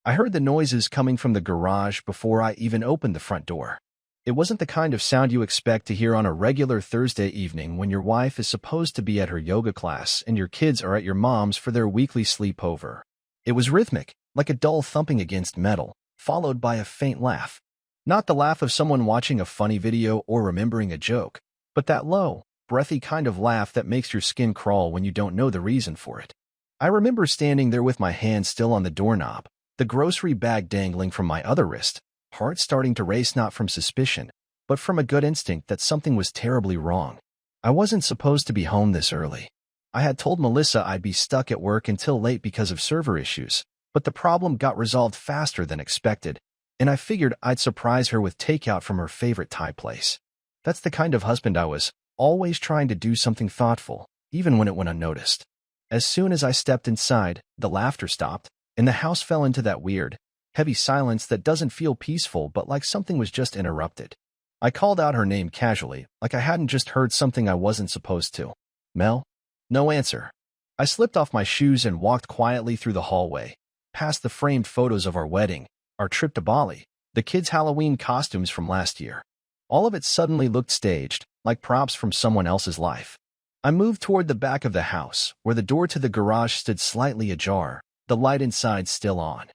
I heard the noises coming from the garage before I even opened the front door. It wasn't the kind of sound you expect to hear on a regular Thursday evening when your wife is supposed to be at her yoga class and your kids are at your mom's for their weekly sleepover. It was rhythmic, like a dull thumping against metal, followed by a faint laugh. Not the laugh of someone watching a funny video or remembering a joke, but that low, breathy kind of laugh that makes your skin crawl when you don't know the reason for it. I remember standing there with my hand still on the doorknob, the grocery bag dangling from my other wrist, heart starting to race not from suspicion, but from a gut instinct that something was terribly wrong. I wasn't supposed to be home this early. I had told Melissa I'd be stuck at work until late because of server issues, but the problem got resolved faster than expected, and I figured I'd surprise her with takeout from her favorite Thai place. That's the kind of husband I was, always trying to do something thoughtful, even when it went unnoticed. As soon as I stepped inside, the laughter stopped, and the house fell into that weird, heavy silence that doesn't feel peaceful but like something was just interrupted. I called out her name casually, like I hadn't just heard something I wasn't supposed to. Mel? No answer. I slipped off my shoes and walked quietly through the hallway, past the framed photos of our wedding, our trip to Bali, the kids' Halloween costumes from last year. All of it suddenly looked staged, like props from someone else's life. I moved toward the back of the house, where the door to the garage stood slightly ajar, the light inside still on.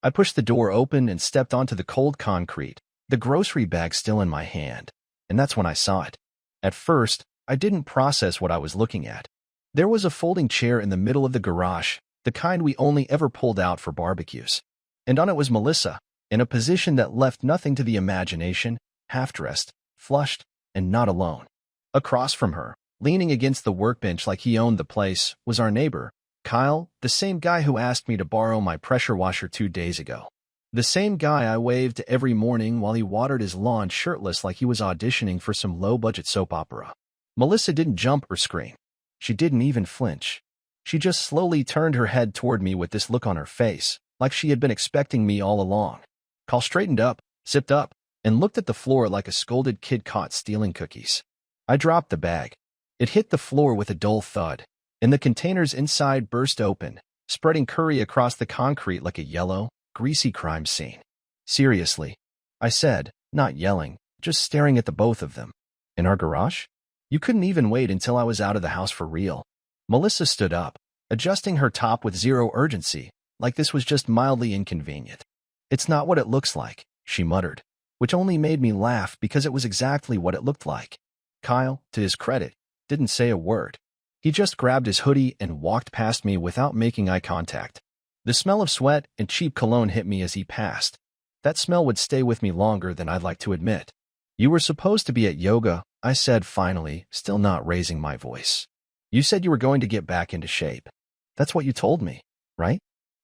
I pushed the door open and stepped onto the cold concrete, the grocery bag still in my hand, and that's when I saw it. At first, I didn't process what I was looking at. There was a folding chair in the middle of the garage, the kind we only ever pulled out for barbecues. And on it was Melissa, in a position that left nothing to the imagination, half-dressed, flushed, and not alone. Across from her, leaning against the workbench like he owned the place, was our neighbor, Kyle, the same guy who asked me to borrow my pressure washer 2 days ago. The same guy I waved to every morning while he watered his lawn shirtless like he was auditioning for some low-budget soap opera. Melissa didn't jump or scream. She didn't even flinch. She just slowly turned her head toward me with this look on her face, like she had been expecting me all along. Kyle straightened up, zipped up, and looked at the floor like a scolded kid caught stealing cookies. I dropped the bag. It hit the floor with a dull thud, and the containers inside burst open, spreading curry across the concrete like a yellow, greasy crime scene. Seriously, I said, not yelling, just staring at the both of them. In our garage? You couldn't even wait until I was out of the house for real. Melissa stood up, adjusting her top with zero urgency, like this was just mildly inconvenient. It's not what it looks like, she muttered, which only made me laugh because it was exactly what it looked like. Kyle, to his credit, didn't say a word. He just grabbed his hoodie and walked past me without making eye contact. The smell of sweat and cheap cologne hit me as he passed. That smell would stay with me longer than I'd like to admit. You were supposed to be at yoga, I said finally, still not raising my voice. You said you were going to get back into shape. That's what you told me, right?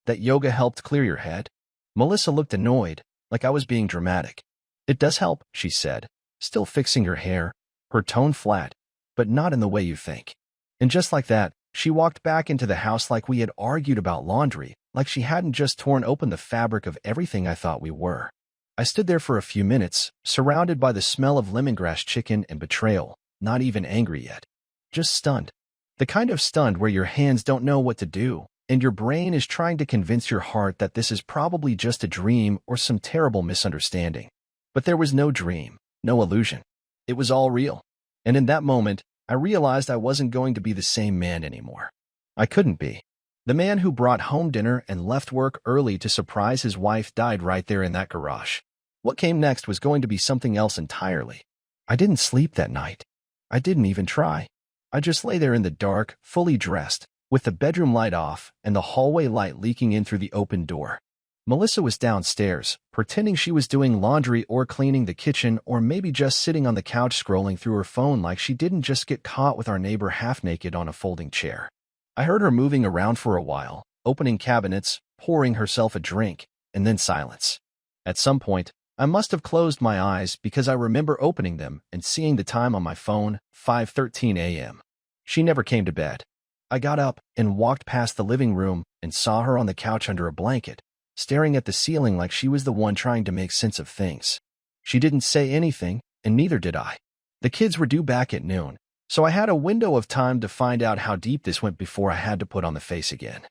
That yoga helped clear your head? Melissa looked annoyed, like I was being dramatic. It does help, she said, still fixing her hair, her tone flat, but not in the way you think. And just like that, she walked back into the house like we had argued about laundry, like she hadn't just torn open the fabric of everything I thought we were. I stood there for a few minutes, surrounded by the smell of lemongrass chicken and betrayal, not even angry yet. Just stunned. The kind of stunned where your hands don't know what to do, and your brain is trying to convince your heart that this is probably just a dream or some terrible misunderstanding. But there was no dream, no illusion. It was all real. And in that moment, I realized I wasn't going to be the same man anymore. I couldn't be. The man who brought home dinner and left work early to surprise his wife died right there in that garage. What came next was going to be something else entirely. I didn't sleep that night. I didn't even try. I just lay there in the dark, fully dressed, with the bedroom light off and the hallway light leaking in through the open door. Melissa was downstairs, pretending she was doing laundry or cleaning the kitchen or maybe just sitting on the couch scrolling through her phone like she didn't just get caught with our neighbor half-naked on a folding chair. I heard her moving around for a while, opening cabinets, pouring herself a drink, and then silence. At some point, I must have closed my eyes because I remember opening them and seeing the time on my phone, 5:13 a.m. She never came to bed. I got up and walked past the living room and saw her on the couch under a blanket, staring at the ceiling like she was the one trying to make sense of things. She didn't say anything, and neither did I. The kids were due back at noon, so I had a window of time to find out how deep this went before I had to put on the face again.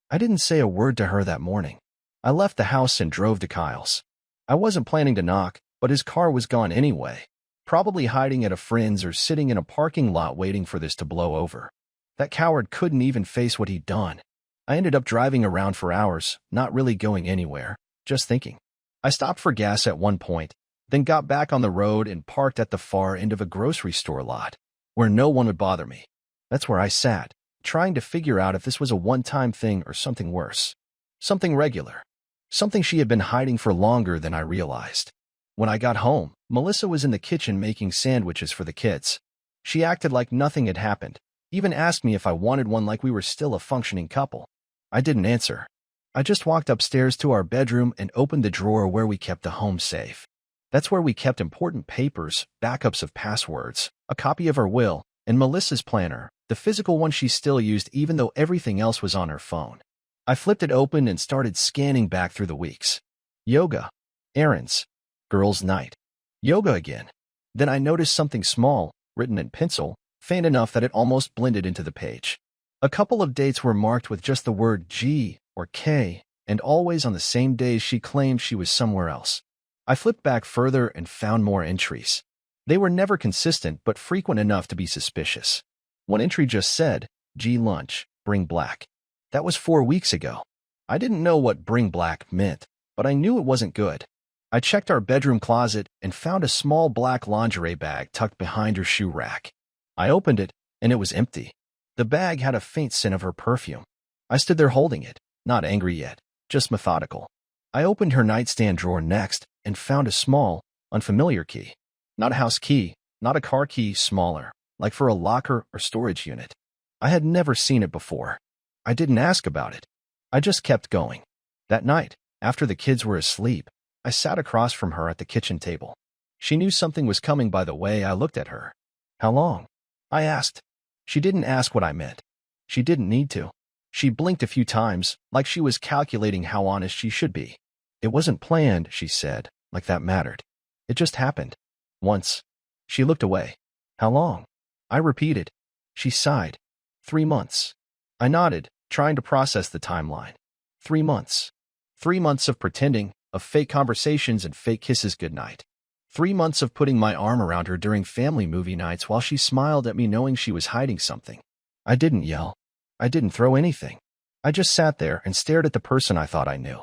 I didn't say a word to her that morning. I left the house and drove to Kyle's. I wasn't planning to knock, but his car was gone anyway, probably hiding at a friend's or sitting in a parking lot waiting for this to blow over. That coward couldn't even face what he'd done. I ended up driving around for hours, not really going anywhere, just thinking. I stopped for gas at one point, then got back on the road and parked at the far end of a grocery store lot, where no one would bother me. That's where I sat, trying to figure out if this was a one-time thing or something worse. Something regular. Something she had been hiding for longer than I realized. When I got home, Melissa was in the kitchen making sandwiches for the kids. She acted like nothing had happened, even asked me if I wanted one like we were still a functioning couple. I didn't answer. I just walked upstairs to our bedroom and opened the drawer where we kept the home safe. That's where we kept important papers, backups of passwords, a copy of her will, and Melissa's planner, the physical one she still used even though everything else was on her phone. I flipped it open and started scanning back through the weeks. Yoga. Errands. Girls' night. Yoga again. Then I noticed something small, written in pencil, faint enough that it almost blended into the page. A couple of dates were marked with just the word G or K, and always on the same days she claimed she was somewhere else. I flipped back further and found more entries. They were never consistent but frequent enough to be suspicious. One entry just said, G lunch, bring black. That was 4 weeks ago. I didn't know what bring black meant, but I knew it wasn't good. I checked our bedroom closet and found a small black lingerie bag tucked behind her shoe rack. I opened it, and it was empty. The bag had a faint scent of her perfume. I stood there holding it, not angry yet, just methodical. I opened her nightstand drawer next and found a small, unfamiliar key. Not a house key, not a car key, smaller, like for a locker or storage unit. I had never seen it before. I didn't ask about it. I just kept going. That night, after the kids were asleep, I sat across from her at the kitchen table. She knew something was coming by the way I looked at her. How long? I asked. She didn't ask what I meant. She didn't need to. She blinked a few times, like she was calculating how honest she should be. It wasn't planned, she said, like that mattered. It just happened. Once. She looked away. How long? I repeated. She sighed. 3 months. I nodded, trying to process the timeline. 3 months. 3 months of pretending, of fake conversations and fake kisses goodnight. 3 months of putting my arm around her during family movie nights while she smiled at me knowing she was hiding something. I didn't yell. I didn't throw anything. I just sat there and stared at the person I thought I knew.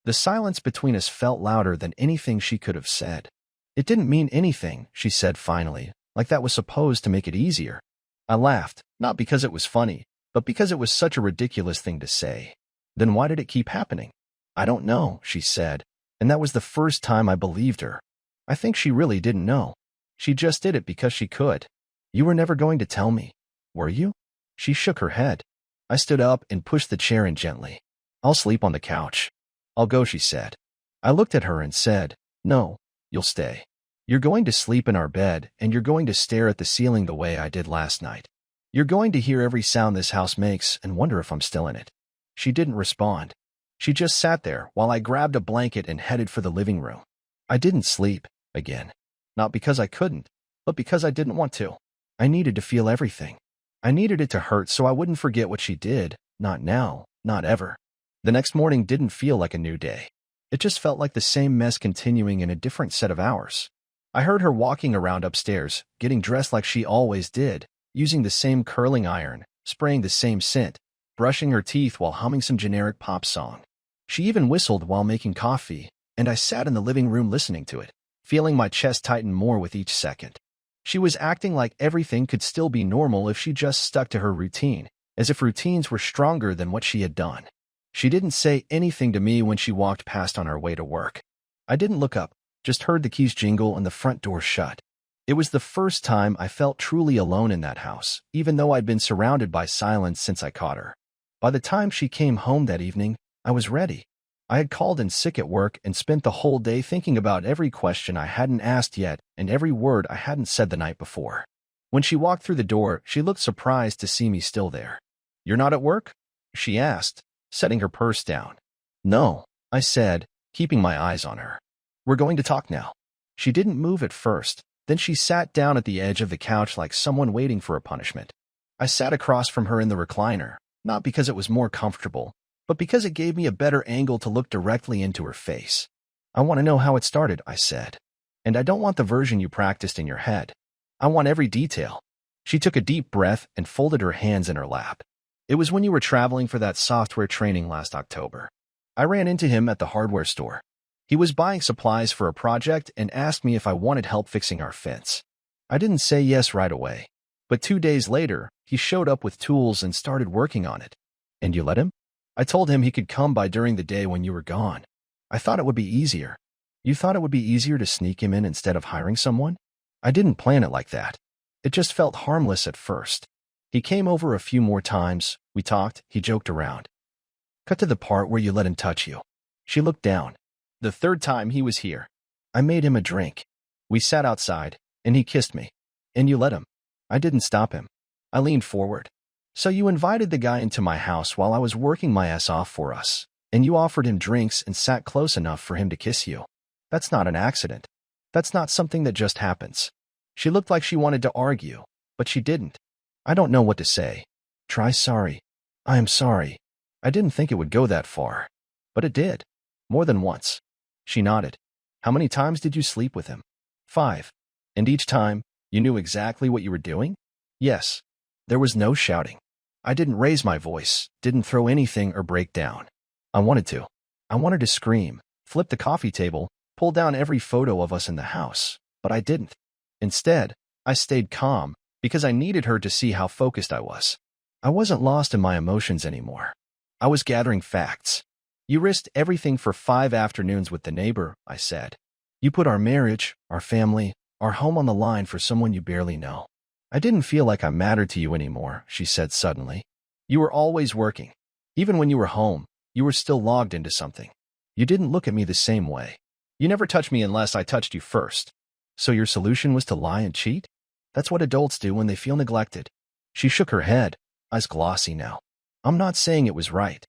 The silence between us felt louder than anything she could have said. It didn't mean anything, she said finally, like that was supposed to make it easier. I laughed, not because it was funny, but because it was such a ridiculous thing to say. Then why did it keep happening? I don't know, she said, and that was the first time I believed her. I think she really didn't know. She just did it because she could. You were never going to tell me, were you? She shook her head. I stood up and pushed the chair in gently. I'll sleep on the couch. I'll go, she said. I looked at her and said, no, you'll stay. You're going to sleep in our bed, and you're going to stare at the ceiling the way I did last night. You're going to hear every sound this house makes and wonder if I'm still in it. She didn't respond. She just sat there while I grabbed a blanket and headed for the living room. I didn't sleep, again. Not because I couldn't, but because I didn't want to. I needed to feel everything. I needed it to hurt so I wouldn't forget what she did, not now, not ever. The next morning didn't feel like a new day. It just felt like the same mess continuing in a different set of hours. I heard her walking around upstairs, getting dressed like she always did, using the same curling iron, spraying the same scent, brushing her teeth while humming some generic pop song. She even whistled while making coffee, and I sat in the living room listening to it, feeling my chest tighten more with each second. She was acting like everything could still be normal if she just stuck to her routine, as if routines were stronger than what she had done. She didn't say anything to me when she walked past on her way to work. I didn't look up, just heard the keys jingle and the front door shut. It was the first time I felt truly alone in that house, even though I'd been surrounded by silence since I caught her. By the time she came home that evening, I was ready. I had called in sick at work and spent the whole day thinking about every question I hadn't asked yet and every word I hadn't said the night before. When she walked through the door, she looked surprised to see me still there. "You're not at work?" she asked, setting her purse down. "No," I said, keeping my eyes on her. "We're going to talk now." She didn't move at first, then she sat down at the edge of the couch like someone waiting for a punishment. I sat across from her in the recliner, not because it was more comfortable, but because it gave me a better angle to look directly into her face. I want to know how it started, I said. And I don't want the version you practiced in your head. I want every detail. She took a deep breath and folded her hands in her lap. It was when you were traveling for that software training last October. I ran into him at the hardware store. He was buying supplies for a project and asked me if I wanted help fixing our fence. I didn't say yes right away, but 2 days later, he showed up with tools and started working on it. And you let him? I told him he could come by during the day when you were gone. I thought it would be easier. You thought it would be easier to sneak him in instead of hiring someone? I didn't plan it like that. It just felt harmless at first. He came over a few more times, we talked, he joked around. Cut to the part where you let him touch you. She looked down. The third time he was here. I made him a drink. We sat outside, and he kissed me. And you let him. I didn't stop him. I leaned forward. So you invited the guy into my house while I was working my ass off for us, and you offered him drinks and sat close enough for him to kiss you. That's not an accident. That's not something that just happens. She looked like she wanted to argue, but she didn't. I don't know what to say. Try sorry. I am sorry. I didn't think it would go that far. But it did. More than once. She nodded. How many times did you sleep with him? 5. And each time, you knew exactly what you were doing? Yes. There was no shouting. I didn't raise my voice, didn't throw anything or break down. I wanted to. I wanted to scream, flip the coffee table, pull down every photo of us in the house, but I didn't. Instead, I stayed calm because I needed her to see how focused I was. I wasn't lost in my emotions anymore. I was gathering facts. You risked everything for 5 afternoons with the neighbor, I said. You put our marriage, our family, our home on the line for someone you barely know. I didn't feel like I mattered to you anymore, she said suddenly. You were always working. Even when you were home, you were still logged into something. You didn't look at me the same way. You never touched me unless I touched you first. So your solution was to lie and cheat? That's what adults do when they feel neglected. She shook her head, eyes glossy now. I'm not saying it was right.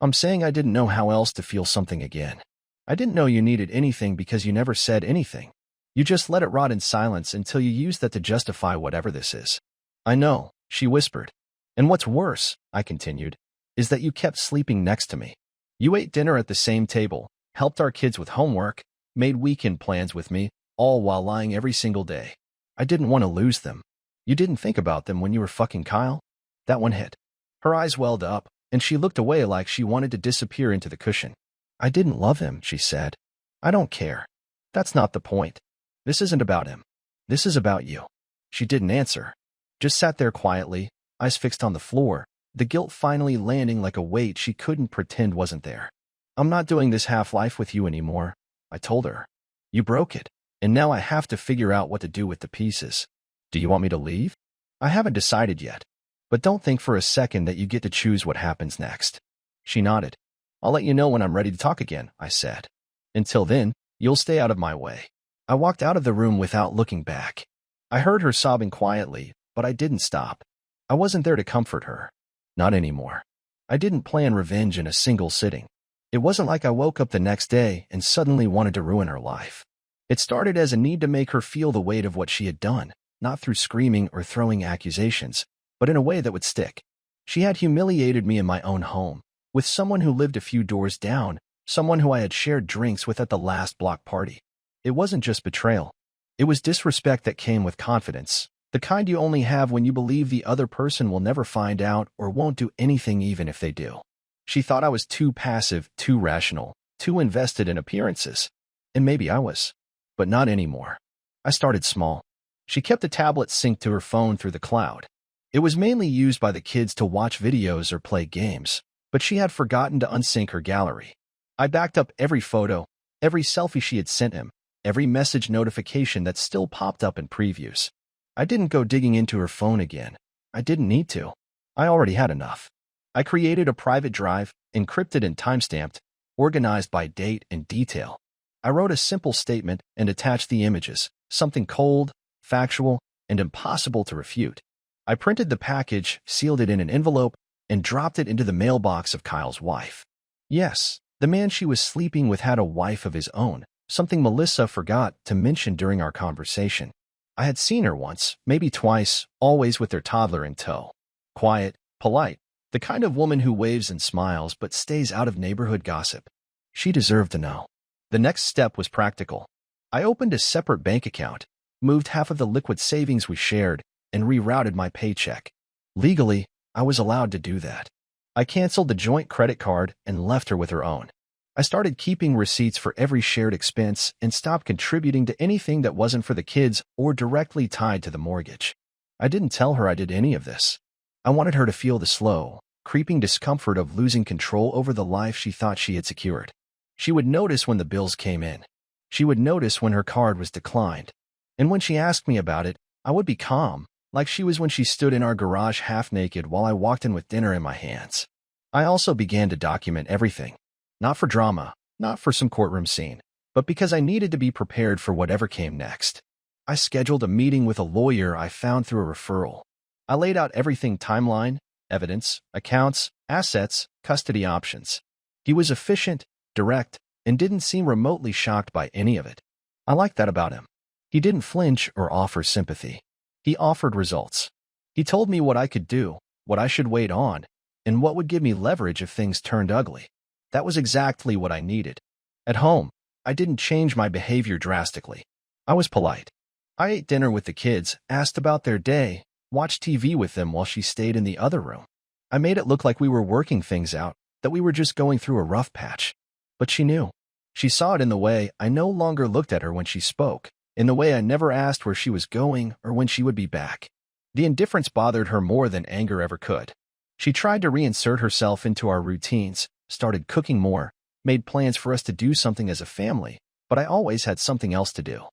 I'm saying I didn't know how else to feel something again. I didn't know you needed anything because you never said anything. You just let it rot in silence until you used that to justify whatever this is. I know, she whispered. And what's worse, I continued, is that you kept sleeping next to me. You ate dinner at the same table, helped our kids with homework, made weekend plans with me, all while lying every single day. I didn't want to lose them. You didn't think about them when you were fucking Kyle? That one hit. Her eyes welled up, and she looked away like she wanted to disappear into the cushion. I didn't love him, she said. I don't care. That's not the point. This isn't about him. This is about you. She didn't answer. Just sat there quietly, eyes fixed on the floor, the guilt finally landing like a weight she couldn't pretend wasn't there. I'm not doing this half-life with you anymore, I told her. You broke it, and now I have to figure out what to do with the pieces. Do you want me to leave? I haven't decided yet. But don't think for a second that you get to choose what happens next. She nodded. I'll let you know when I'm ready to talk again, I said. Until then, you'll stay out of my way. I walked out of the room without looking back. I heard her sobbing quietly, but I didn't stop. I wasn't there to comfort her. Not anymore. I didn't plan revenge in a single sitting. It wasn't like I woke up the next day and suddenly wanted to ruin her life. It started as a need to make her feel the weight of what she had done, not through screaming or throwing accusations, but in a way that would stick. She had humiliated me in my own home, with someone who lived a few doors down, someone who I had shared drinks with at the last block party. It wasn't just betrayal. It was disrespect that came with confidence, the kind you only have when you believe the other person will never find out or won't do anything even if they do. She thought I was too passive, too rational, too invested in appearances. And maybe I was. But not anymore. I started small. She kept the tablet synced to her phone through the cloud. It was mainly used by the kids to watch videos or play games, but she had forgotten to unsync her gallery. I backed up every photo, every selfie she had sent him, every message notification that still popped up in previews. I didn't go digging into her phone again. I didn't need to. I already had enough. I created a private drive, encrypted and timestamped, organized by date and detail. I wrote a simple statement and attached the images, something cold, factual, and impossible to refute. I printed the package, sealed it in an envelope, and dropped it into the mailbox of Kyle's wife. Yes, the man she was sleeping with had a wife of his own, something Melissa forgot to mention during our conversation. I had seen her once, maybe twice, always with their toddler in tow. Quiet, polite, The kind of woman who waves and smiles but stays out of neighborhood gossip. She deserved to know. The next step was practical. I opened a separate bank account, moved half of the liquid savings we shared, and rerouted my paycheck. Legally, I was allowed to do that. I canceled the joint credit card and left her with her own. I started keeping receipts for every shared expense and stopped contributing to anything that wasn't for the kids or directly tied to the mortgage. I didn't tell her I did any of this. I wanted her to feel the slow, creeping discomfort of losing control over the life she thought she had secured. She would notice when the bills came in. She would notice when her card was declined. And when she asked me about it, I would be calm, like she was when she stood in our garage half-naked while I walked in with dinner in my hands. I also began to document everything. Not for drama, not for some courtroom scene, but because I needed to be prepared for whatever came next. I scheduled a meeting with a lawyer I found through a referral. I laid out everything: timeline, evidence, accounts, assets, custody options. He was efficient, direct, and didn't seem remotely shocked by any of it. I liked that about him. He didn't flinch or offer sympathy. He offered results. He told me what I could do, what I should wait on, and what would give me leverage if things turned ugly. That was exactly what I needed. At home, I didn't change my behavior drastically. I was polite. I ate dinner with the kids, asked about their day, watched TV with them while she stayed in the other room. I made it look like we were working things out, that we were just going through a rough patch. But she knew. She saw it in the way I no longer looked at her when she spoke, in the way I never asked where she was going or when she would be back. The indifference bothered her more than anger ever could. She tried to reinsert herself into our routines, started cooking more, made plans for us to do something as a family, but I always had something else to do.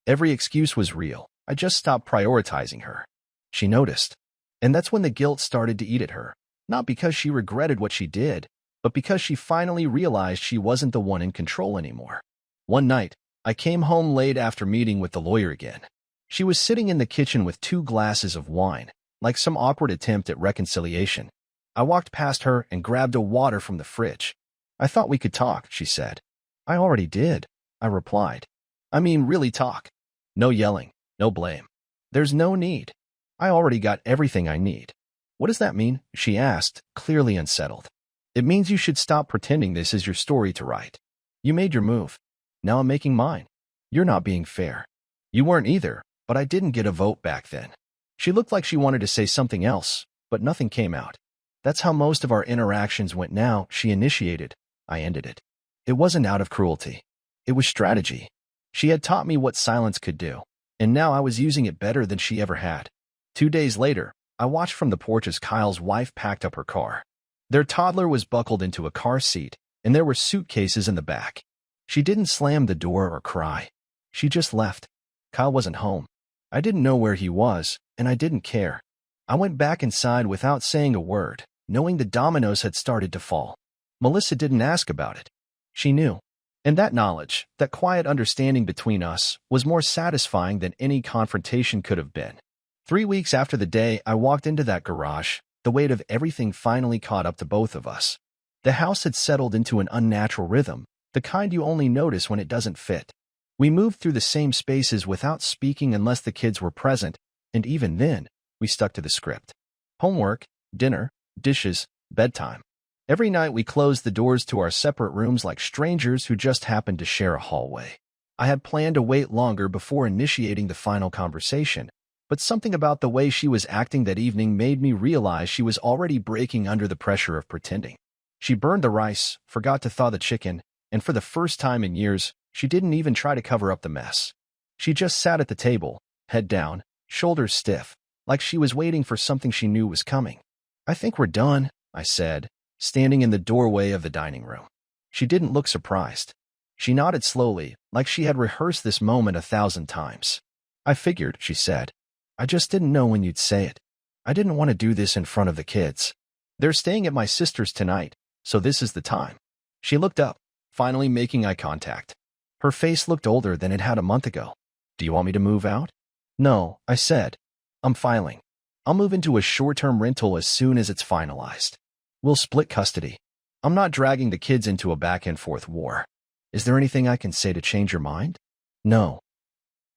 Every excuse was real. I just stopped prioritizing her. She noticed. And that's when the guilt started to eat at her, not because she regretted what she did, but because she finally realized she wasn't the one in control anymore. One night, I came home late after meeting with the lawyer again. She was sitting in the kitchen with 2 glasses of wine, like some awkward attempt at reconciliation. I walked past her and grabbed a water from the fridge. "I thought we could talk," she said. "I already did," I replied. "I mean, really talk. No yelling, no blame. There's no need. I already got everything I need." "What does that mean?" she asked, clearly unsettled. "It means you should stop pretending this is your story to write. You made your move. Now I'm making mine. You're not being fair. You weren't either, but I didn't get a vote back then." She looked like she wanted to say something else, but nothing came out. "That's how most of our interactions went now," she initiated. I ended it. It wasn't out of cruelty. It was strategy. She had taught me what silence could do, and now I was using it better than she ever had. 2 days later, I watched from the porch as Kyle's wife packed up her car. Their toddler was buckled into a car seat, and there were suitcases in the back. She didn't slam the door or cry. She just left. Kyle wasn't home. I didn't know where he was, and I didn't care. I went back inside without saying a word, knowing the dominoes had started to fall. Melissa didn't ask about it. She knew. And that knowledge, that quiet understanding between us, was more satisfying than any confrontation could have been. 3 weeks after the day I walked into that garage, the weight of everything finally caught up to both of us. The house had settled into an unnatural rhythm, the kind you only notice when it doesn't fit. We moved through the same spaces without speaking unless the kids were present, and even then, we stuck to the script. Homework, dinner, dishes, bedtime. Every night we closed the doors to our separate rooms like strangers who just happened to share a hallway. I had planned to wait longer before initiating the final conversation, but something about the way she was acting that evening made me realize she was already breaking under the pressure of pretending. She burned the rice, forgot to thaw the chicken, and for the first time in years, she didn't even try to cover up the mess. She just sat at the table, head down, shoulders stiff, like she was waiting for something she knew was coming. "I think we're done," I said, standing in the doorway of the dining room. She didn't look surprised. She nodded slowly, like she had rehearsed this moment 1,000 times. "I figured," she said. "I just didn't know when you'd say it. I didn't want to do this in front of the kids. They're staying at my sister's tonight, so this is the time." She looked up, finally making eye contact. Her face looked older than it had a month ago. "Do you want me to move out?" "No," I said. "I'm filing. I'll move into a short-term rental as soon as it's finalized. We'll split custody. I'm not dragging the kids into a back-and-forth war. Is there anything I can say to change your mind?" "No."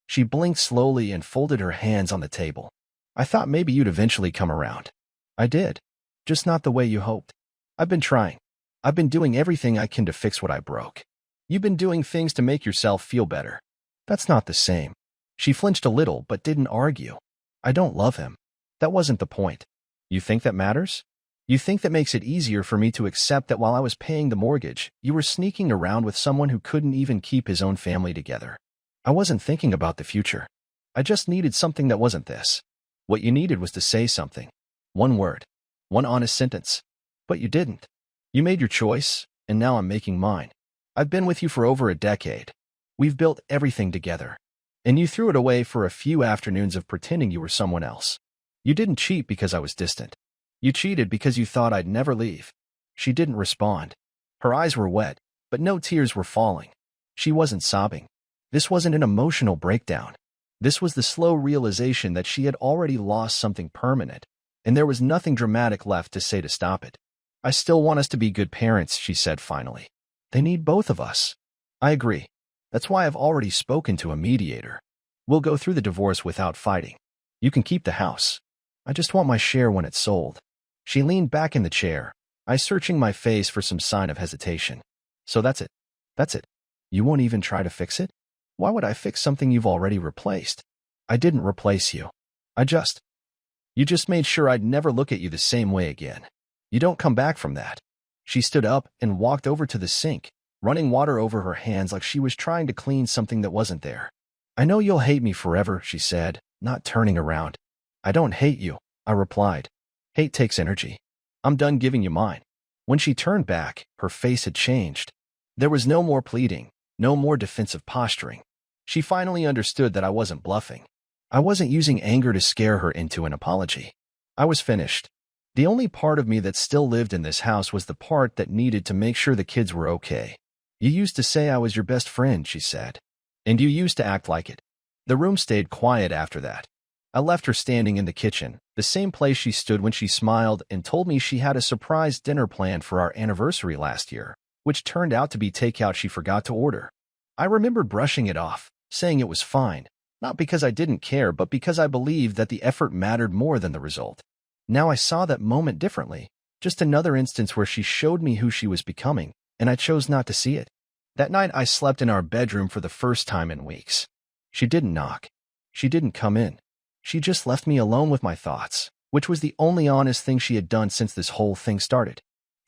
She blinked slowly and folded her hands on the table. "I thought maybe you'd eventually come around." "I did." Just not the way you hoped. I've been trying. I've been doing everything I can to fix what I broke. You've been doing things to make yourself feel better. That's not the same. She flinched a little but didn't argue. I don't love him. That wasn't the point. You think that matters? You think that makes it easier for me to accept that while I was paying the mortgage, you were sneaking around with someone who couldn't even keep his own family together. I wasn't thinking about the future. I just needed something that wasn't this. What you needed was to say something. One word. One honest sentence. But you didn't. You made your choice, and now I'm making mine. I've been with you for over a decade. We've built everything together. And you threw it away for a few afternoons of pretending you were someone else. You didn't cheat because I was distant. You cheated because you thought I'd never leave. She didn't respond. Her eyes were wet, but no tears were falling. She wasn't sobbing. This wasn't an emotional breakdown. This was the slow realization that she had already lost something permanent, and there was nothing dramatic left to say to stop it. I still want us to be good parents, she said finally. They need both of us. I agree. That's why I've already spoken to a mediator. We'll go through the divorce without fighting. You can keep the house. I just want my share when it's sold. She leaned back in the chair, I searching my face for some sign of hesitation. So that's it. That's it. You won't even try to fix it? Why would I fix something you've already replaced? I didn't replace you. You just made sure I'd never look at you the same way again. You don't come back from that. She stood up and walked over to the sink, running water over her hands like she was trying to clean something that wasn't there. I know you'll hate me forever, she said, not turning around. I don't hate you, I replied. Hate takes energy. I'm done giving you mine. When she turned back, her face had changed. There was no more pleading, no more defensive posturing. She finally understood that I wasn't bluffing. I wasn't using anger to scare her into an apology. I was finished. The only part of me that still lived in this house was the part that needed to make sure the kids were okay. You used to say I was your best friend, she said. And you used to act like it. The room stayed quiet after that. I left her standing in the kitchen, the same place she stood when she smiled and told me she had a surprise dinner planned for our anniversary last year, which turned out to be takeout she forgot to order. I remembered brushing it off, saying it was fine, not because I didn't care, but because I believed that the effort mattered more than the result. Now I saw that moment differently, just another instance where she showed me who she was becoming, and I chose not to see it. That night I slept in our bedroom for the first time in weeks. She didn't knock. She didn't come in. She just left me alone with my thoughts, which was the only honest thing she had done since this whole thing started.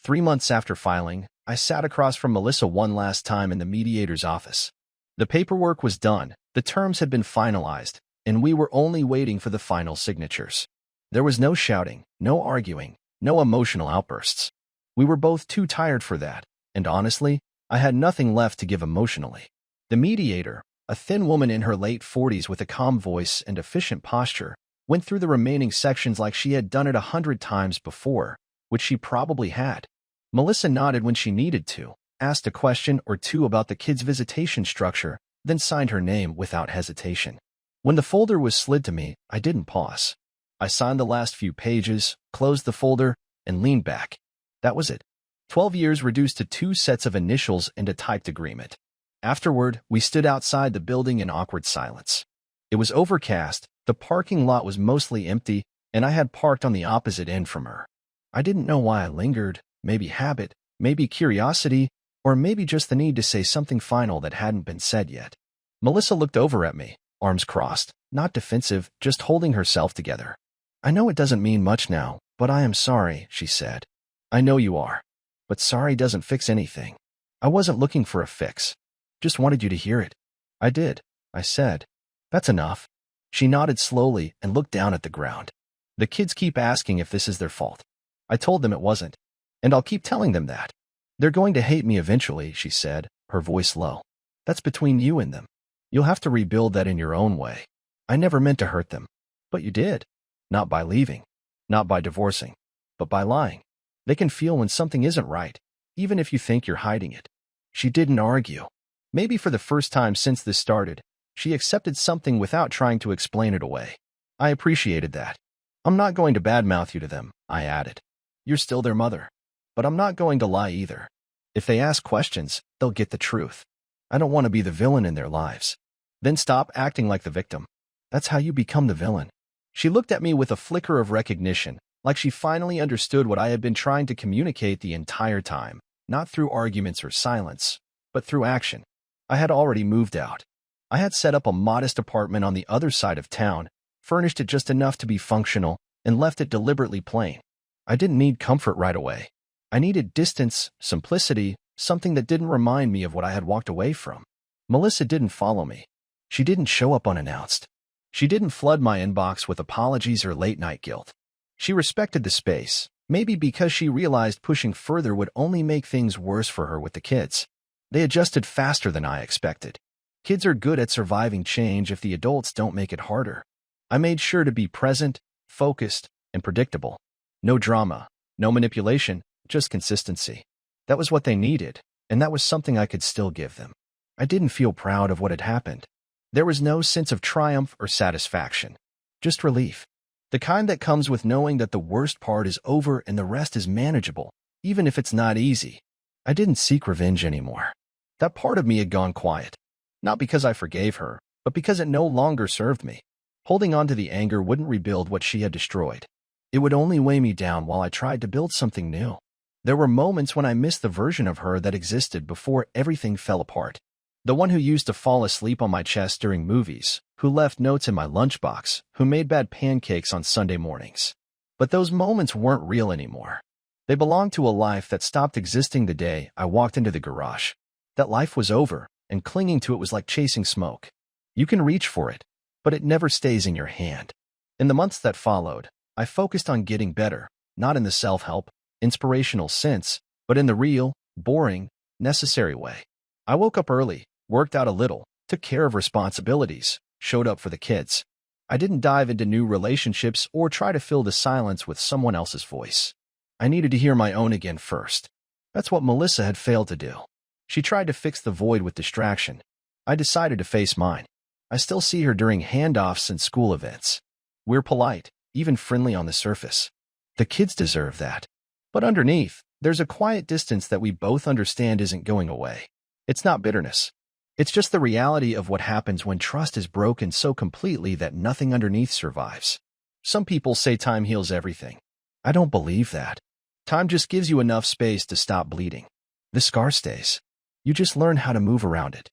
3 months after filing, I sat across from Melissa one last time in the mediator's office. The paperwork was done, the terms had been finalized, and we were only waiting for the final signatures. There was no shouting, no arguing, no emotional outbursts. We were both too tired for that, and honestly, I had nothing left to give emotionally. The mediator, a thin woman in her late 40s with a calm voice and efficient posture, went through the remaining sections like she had done it 100 times before, which she probably had. Melissa nodded when she needed to, asked a question or two about the kids' visitation structure, then signed her name without hesitation. When the folder was slid to me, I didn't pause. I signed the last few pages, closed the folder, and leaned back. That was it. 12 years reduced to 2 sets of initials and a typed agreement. Afterward, we stood outside the building in awkward silence. It was overcast, the parking lot was mostly empty, and I had parked on the opposite end from her. I didn't know why I lingered, maybe habit, maybe curiosity, or maybe just the need to say something final that hadn't been said yet. Melissa looked over at me, arms crossed, not defensive, just holding herself together. I know it doesn't mean much now, but I am sorry, she said. I know you are. But sorry doesn't fix anything. I wasn't looking for a fix. Just wanted you to hear it. I did, I said. That's enough. She nodded slowly and looked down at the ground. The kids keep asking if this is their fault. I told them it wasn't. And I'll keep telling them that. They're going to hate me eventually, she said, her voice low. That's between you and them. You'll have to rebuild that in your own way. I never meant to hurt them. But you did. Not by leaving. Not by divorcing. But by lying. They can feel when something isn't right, even if you think you're hiding it. She didn't argue. Maybe for the first time since this started, she accepted something without trying to explain it away. I appreciated that. I'm not going to badmouth you to them, I added. You're still their mother. But I'm not going to lie either. If they ask questions, they'll get the truth. I don't want to be the villain in their lives. Then stop acting like the victim. That's how you become the villain. She looked at me with a flicker of recognition, Like she finally understood what I had been trying to communicate the entire time, not through arguments or silence, but through action. I had already moved out. I had set up a modest apartment on the other side of town, furnished it just enough to be functional, and left it deliberately plain. I didn't need comfort right away. I needed distance, simplicity, something that didn't remind me of what I had walked away from. Melissa didn't follow me. She didn't show up unannounced. She didn't flood my inbox with apologies or late-night guilt. She respected the space, maybe because she realized pushing further would only make things worse for her with the kids. They adjusted faster than I expected. Kids are good at surviving change if the adults don't make it harder. I made sure to be present, focused, and predictable. No drama, no manipulation, just consistency. That was what they needed, and that was something I could still give them. I didn't feel proud of what had happened. There was no sense of triumph or satisfaction, just relief. The kind that comes with knowing that the worst part is over and the rest is manageable, even if it's not easy. I didn't seek revenge anymore. That part of me had gone quiet. Not because I forgave her, but because it no longer served me. Holding on to the anger wouldn't rebuild what she had destroyed. It would only weigh me down while I tried to build something new. There were moments when I missed the version of her that existed before everything fell apart. The one who used to fall asleep on my chest during movies, who left notes in my lunchbox, who made bad pancakes on Sunday mornings. But those moments weren't real anymore. They belonged to a life that stopped existing the day I walked into the garage. That life was over, and clinging to it was like chasing smoke. You can reach for it, but it never stays in your hand. In the months that followed, I focused on getting better, not in the self-help, inspirational sense, but in the real, boring, necessary way. I woke up early, worked out a little, took care of responsibilities, showed up for the kids. I didn't dive into new relationships or try to fill the silence with someone else's voice. I needed to hear my own again first. That's what Melissa had failed to do. She tried to fix the void with distraction. I decided to face mine. I still see her during handoffs and school events. We're polite, even friendly on the surface. The kids deserve that. But underneath, there's a quiet distance that we both understand isn't going away. It's not bitterness. It's just the reality of what happens when trust is broken so completely that nothing underneath survives. Some people say time heals everything. I don't believe that. Time just gives you enough space to stop bleeding. The scar stays. You just learn how to move around it.